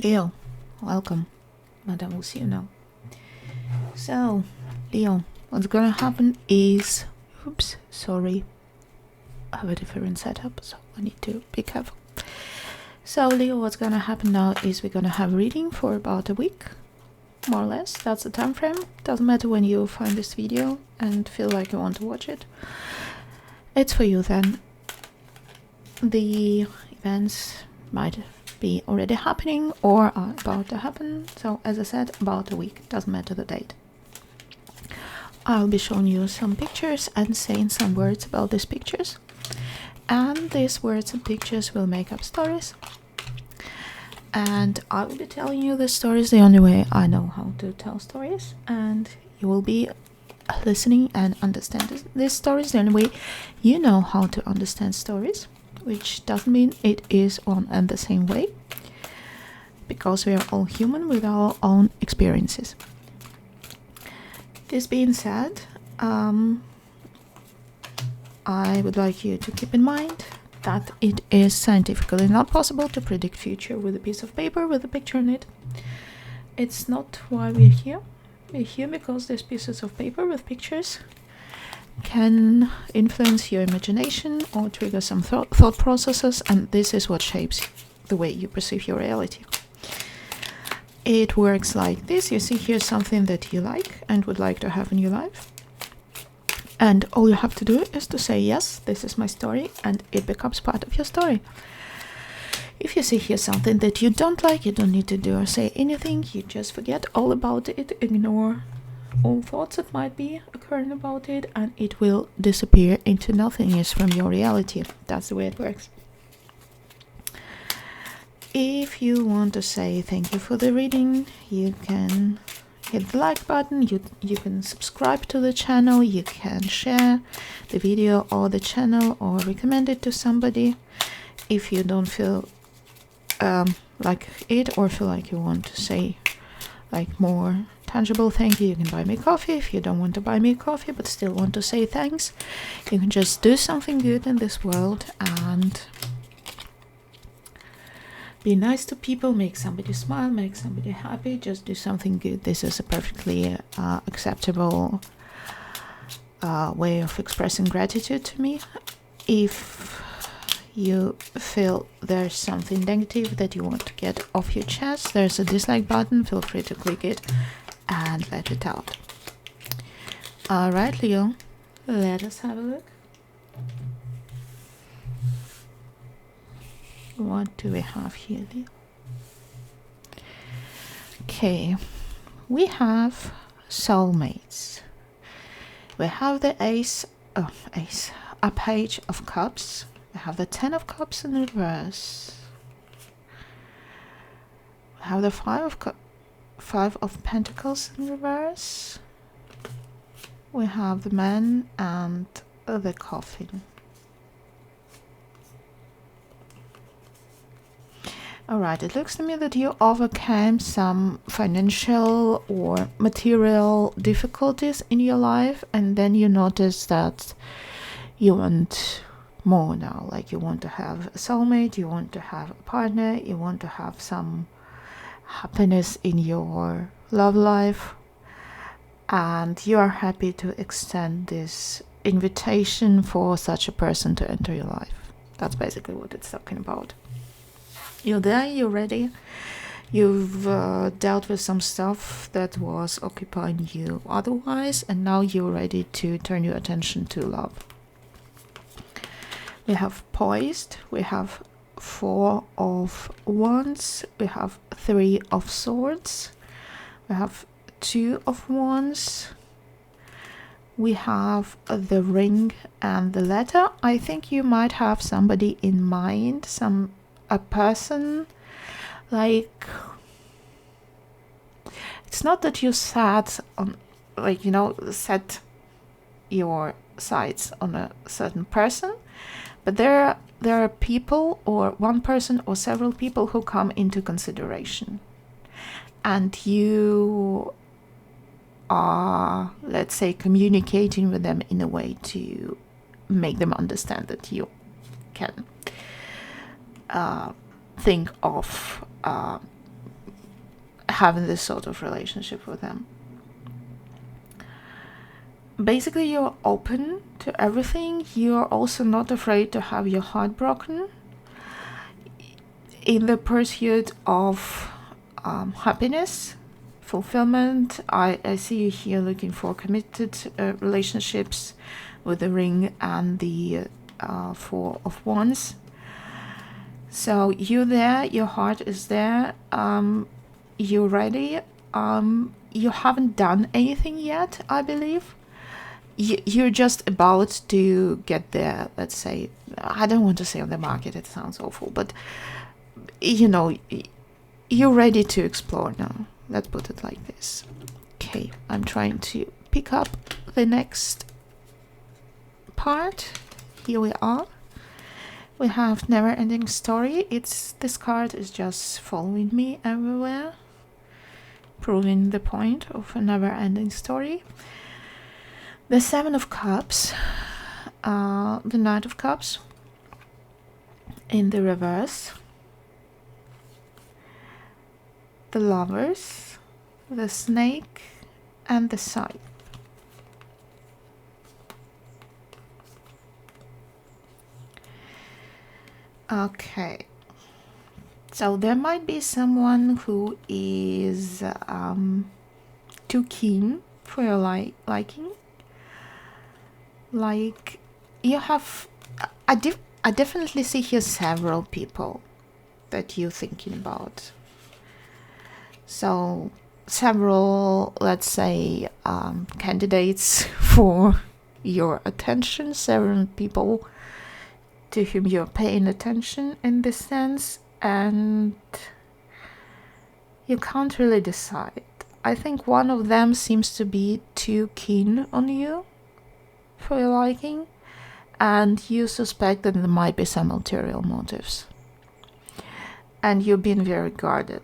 Leo, welcome. Madame will see you now. So, Leo, what's gonna happen is... Oops, sorry. I have a different setup, so I need to be careful. So, Leo, what's gonna happen now is we're gonna have reading for about a week, more or less. That's the time frame. Doesn't matter when you find this video and feel like you want to watch it. It's for you then. The events might be already happening or are about to happen. So as I said, about a week, doesn't matter the date. I'll be showing you some pictures and saying some words about these pictures. And these words and pictures will make up stories. And I will be telling you the stories the only way I know how to tell stories. And you will be listening and understand these stories the only way you know how to understand stories. Which doesn't mean it is one and the same way, because we are all human with our own experiences. This being said, I would like you to keep in mind that it is scientifically not possible to predict future with a piece of paper with a picture in it. It's not why we're here. We're here because these pieces of paper with pictures can influence your imagination or trigger some thought processes, and this is what shapes the way you perceive your reality. It works like this. You see here something that you like and would like to have in your life, and all you have to do is to say, yes, this is my story, and it becomes part of your story. If you see here something that you don't like, you don't need to do or say anything. You just forget all about it, ignore all thoughts that might be occurring about it, and it will disappear into nothingness from your reality. That's the way it works. If you want to say thank you for the reading, you can hit the like button, you can subscribe to the channel, you can share the video or the channel or recommend it to somebody. If you don't feel like it or feel like you want to say like more tangible thank you, you can buy me coffee. If you don't want to buy me coffee but still want to say thanks, you can just do something good in this world and be nice to people, make somebody smile, make somebody happy, just do something good. This is a perfectly acceptable way of expressing gratitude to me. If you feel there's something negative that you want to get off your chest, there's a dislike button, feel free to click it and let it out. Alright, Leo, let us have a look. What do we have here, Leo? Okay, we have soulmates. We have the a page of cups. We have the 10 of cups in reverse. We have the 5 of pentacles in reverse. We have the man and the coffin. Alright, it looks to me that you overcame some financial or material difficulties in your life, and then you notice that you want more now. Like you want to have a soulmate, you want to have a partner, you want to have some happiness in your love life, and you are happy to extend this invitation for such a person to enter your life. That's basically what it's talking about. You're there, you're ready, you've dealt with some stuff that was occupying you otherwise, and now you're ready to turn your attention to love. We have poised, we have 4 of wands, we have 3 of swords, we have 2 of wands, we have the ring and the letter. I think you might have somebody in mind, a person, like, it's not that you sat on, like, you know, set your sights on a certain person, but there are people, or one person or several people, who come into consideration, and you are, let's say, communicating with them in a way to make them understand that you can think of having this sort of relationship with them. Basically, you're open to everything. You're also not afraid to have your heart broken in the pursuit of happiness, fulfillment. I see you here looking for committed relationships with the ring and the Four of Wands. So you're there, your heart is there, you're ready. You haven't done anything yet, I believe. You're just about to get there, let's say. I don't want to say on the market, it sounds awful, but you know, you're ready to explore now. Let's put it like this. Okay, I'm trying to pick up the next part. Here we are. We have Never Ending Story. This card is just following me everywhere, proving the point of a never ending story. The Seven of Cups, the Knight of Cups in the reverse, the Lovers, the Snake, and the Scythe. Okay, so there might be someone who is too keen for your liking. Like, you have, I definitely see here several people that you're thinking about. So several, let's say, candidates for your attention, several people to whom you're paying attention in this sense, and you can't really decide. I think one of them seems to be too keen on you for your liking, and you suspect that there might be some ulterior motives, and you're being very guarded.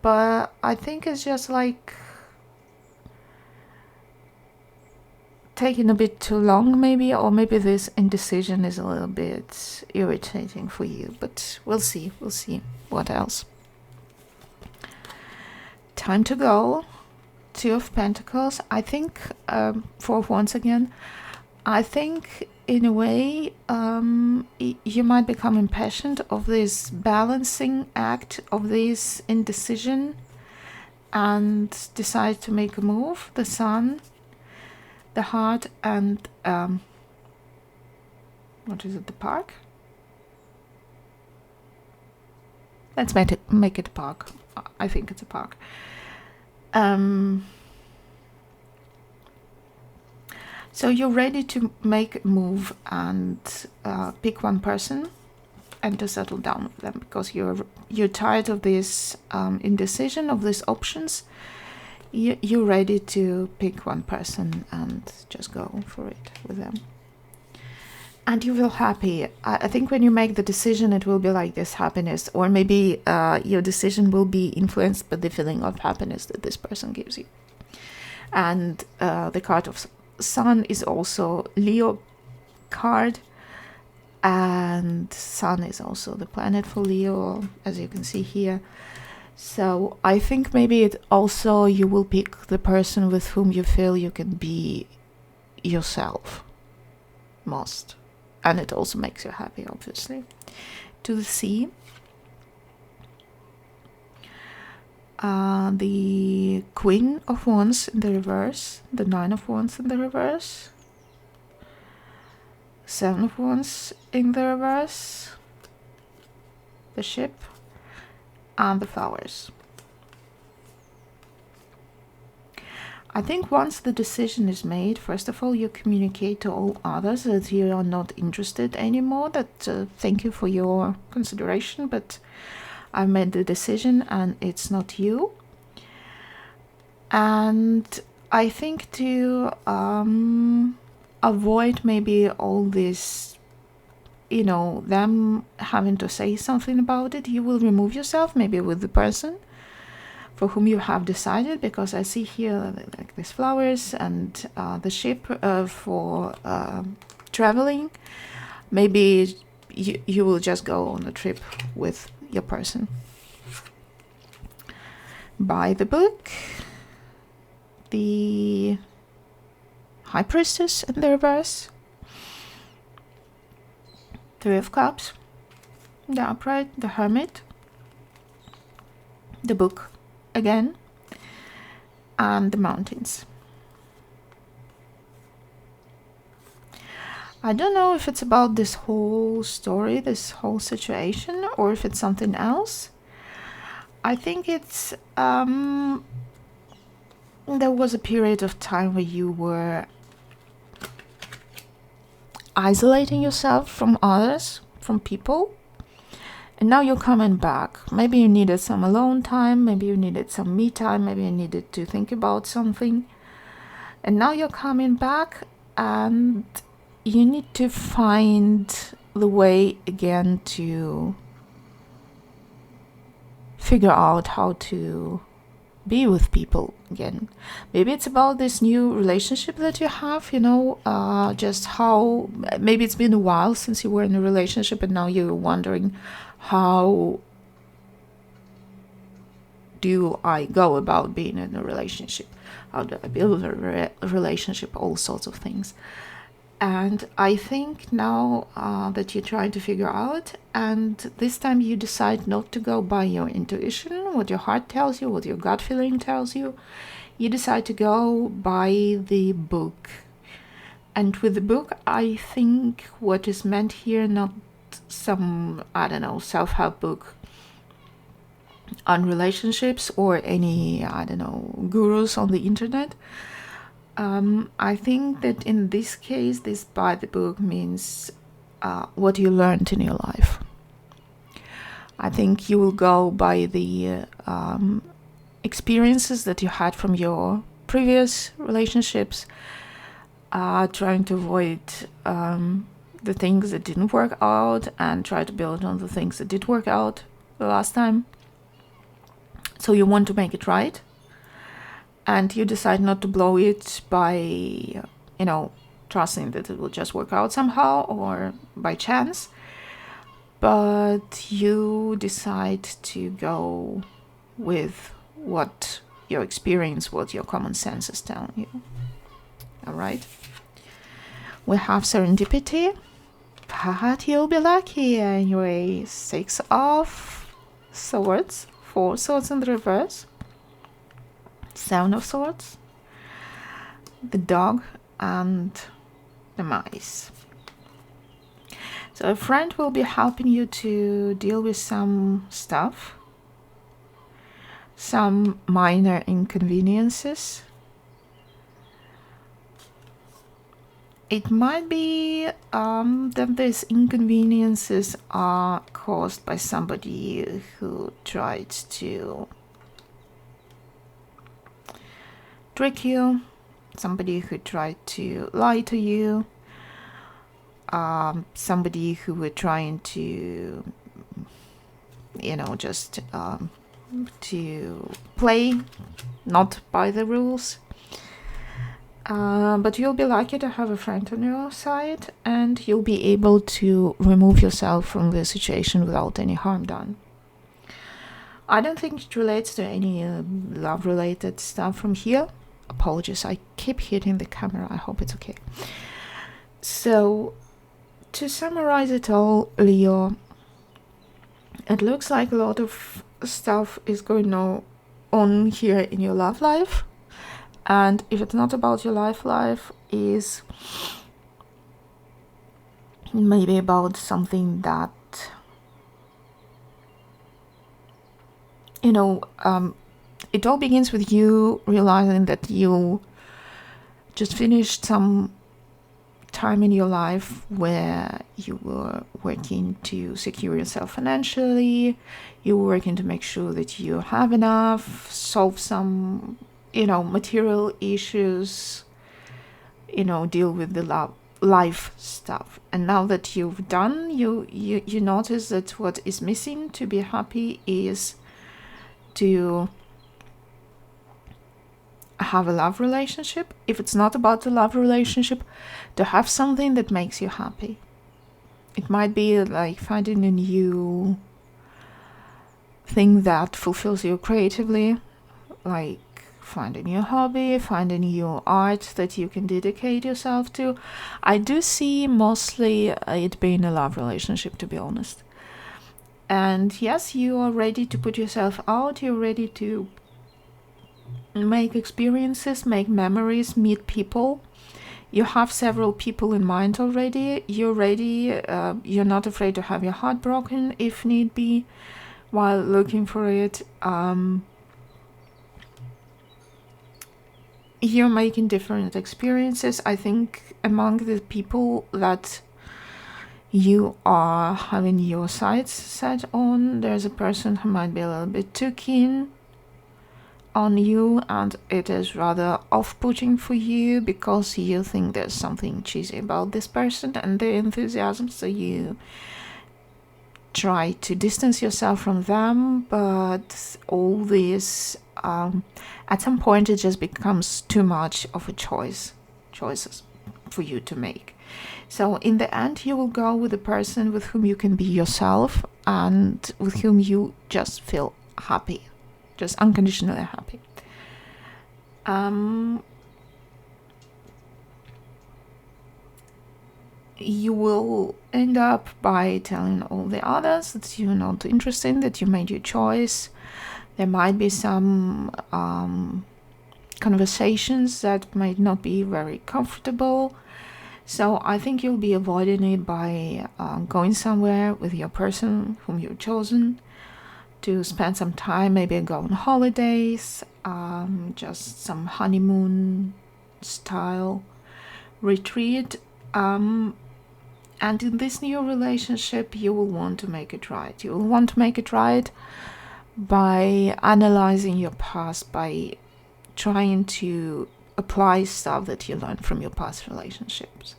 But I think it's just like taking a bit too long, maybe, or maybe this indecision is a little bit irritating for you, but we'll see what else. Time to go. Two of Pentacles. I think Four of Wands again. I think in a way you might become impatient of this balancing act, of this indecision, and decide to make a move. The Sun, the Heart, and what is it, the Park? Let's make it a park. I think it's a park. So you're ready to make a move and pick one person and to settle down with them, because you're tired of this indecision, of these options. You're ready to pick one person and just go for it with them. And you feel happy. I think when you make the decision, it will be like this happiness, or maybe your decision will be influenced by the feeling of happiness that this person gives you. And the card of Sun is also Leo card, and Sun is also the planet for Leo, as you can see here. So I think maybe it also, you will pick the person with whom you feel you can be yourself most. And it also makes you happy, obviously. To the Sea. The Queen of Wands in the reverse. The Nine of Wands in the reverse. Seven of Wands in the reverse. The Ship. And the Flowers. I think once the decision is made, first of all, you communicate to all others that you are not interested anymore, that thank you for your consideration, but I've made the decision and it's not you. And I think to avoid maybe all this, you know, them having to say something about it, you will remove yourself maybe with the person for whom you have decided, because I see here like these flowers and the ship for traveling. Maybe you will just go on a trip with your person. By the book, the High Priestess in the reverse, Three of Cups, the Upright, the Hermit, the Book again, and the Mountains. I don't know if it's about this whole story, this whole situation, or if it's something else. I think it's there was a period of time where you were isolating yourself from others, from people, and now you're coming back. Maybe you needed some alone time, maybe you needed some me time, maybe you needed to think about something, and now you're coming back and you need to find the way again to figure out how to be with people again. Maybe it's about this new relationship that you have, just how maybe it's been a while since you were in a relationship and now you're wondering, how do I go about being in a relationship? How do I build a relationship? All sorts of things. And I think now that you're trying to figure out, and this time you decide not to go by your intuition, what your heart tells you, what your gut feeling tells you. You decide to go by the book. And with the book, I think what is meant here, not some, self-help book on relationships or any, gurus on the internet. I think that in this case, this by the book means what you learned in your life. I think you will go by the experiences that you had from your previous relationships, trying to avoid the things that didn't work out and try to build on the things that did work out the last time. So you want to make it right. And you decide not to blow it by, trusting that it will just work out somehow or by chance. But you decide to go with what your experience, what your common sense is telling you. All right. We have serendipity. But you'll be lucky anyway. 6 of Swords. 4 swords in the reverse. 7 of Swords, the dog, and the mice. So a friend will be helping you to deal with some stuff, some minor inconveniences. It might be that these inconveniences are caused by somebody who tried to trick you, somebody who tried to lie to you, somebody who were trying to, to play not by the rules. But you'll be lucky to have a friend on your side, and you'll be able to remove yourself from the situation without any harm done. I don't think it relates to any love-related stuff from here. Apologies, I keep hitting the camera. I hope it's okay. So, to summarize it all, Leo, it looks like a lot of stuff is going on here in your love life. And if it's not about your life is maybe about something that, it all begins with you realizing that you just finished some time in your life where you were working to secure yourself financially, you were working to make sure that you have enough, solve some, material issues, deal with the life stuff. And now that you've done, you notice that what is missing to be happy is to have a love relationship. If it's not about the love relationship, to have something that makes you happy. It might be like finding a new thing that fulfills you creatively, like find a new hobby, find a new art that you can dedicate yourself to. I do see mostly it being a love relationship, to be honest. And yes, you are ready to put yourself out, you're ready to make experiences, make memories, meet people. You have several people in mind already. You're ready. You're not afraid to have your heart broken if need be while looking for it. You're making different experiences. I think among the people that you are having your sights set on, there's a person who might be a little bit too keen on you, and it is rather off-putting for you because you think there's something cheesy about this person and their enthusiasm, so you try to distance yourself from them. But all this at some point it just becomes too much of a choices for you to make. So in the end, you will go with a person with whom you can be yourself and with whom you just feel happy, just unconditionally happy. You will end up by telling all the others that you're not interested, that you made your choice. There might be some conversations that might not be very comfortable. So I think you'll be avoiding it by going somewhere with your person whom you've chosen to spend some time, maybe go on holidays, just some honeymoon style retreat. And in this new relationship, you will want to make it right. You will want to make it right by analyzing your past, by trying to apply stuff that you learned from your past relationships.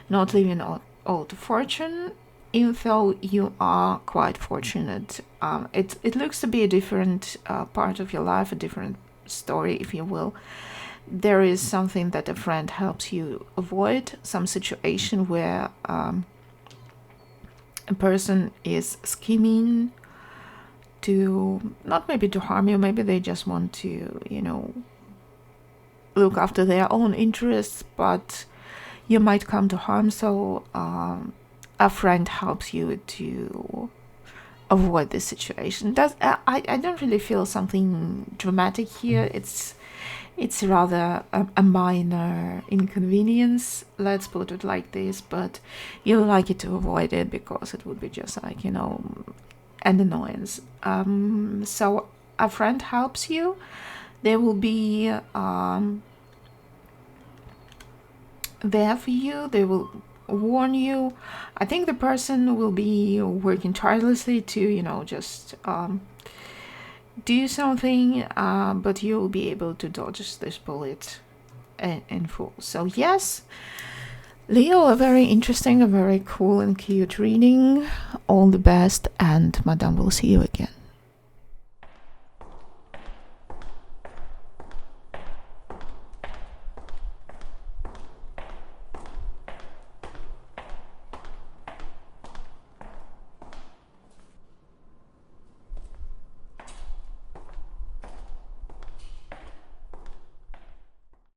Not living all to fortune, even though you are quite fortunate. It looks to be a different part of your life, a different story, if you will. There is something that a friend helps you avoid, some situation where a person is scheming to, not maybe to harm you, maybe they just want to, look after their own interests, but you might come to harm. So a friend helps you to avoid this situation. I don't really feel something dramatic here. It's rather a minor inconvenience, let's put it like this, but you like it to avoid it because it would be just like, an annoyance. So a friend helps you. They will be there for you. They will warn you. I think the person will be working tirelessly to, just do something, but you'll be able to dodge this bullet in full. So yes, Leo, a very interesting, a very cool and cute reading. All the best, and Madame will see you again.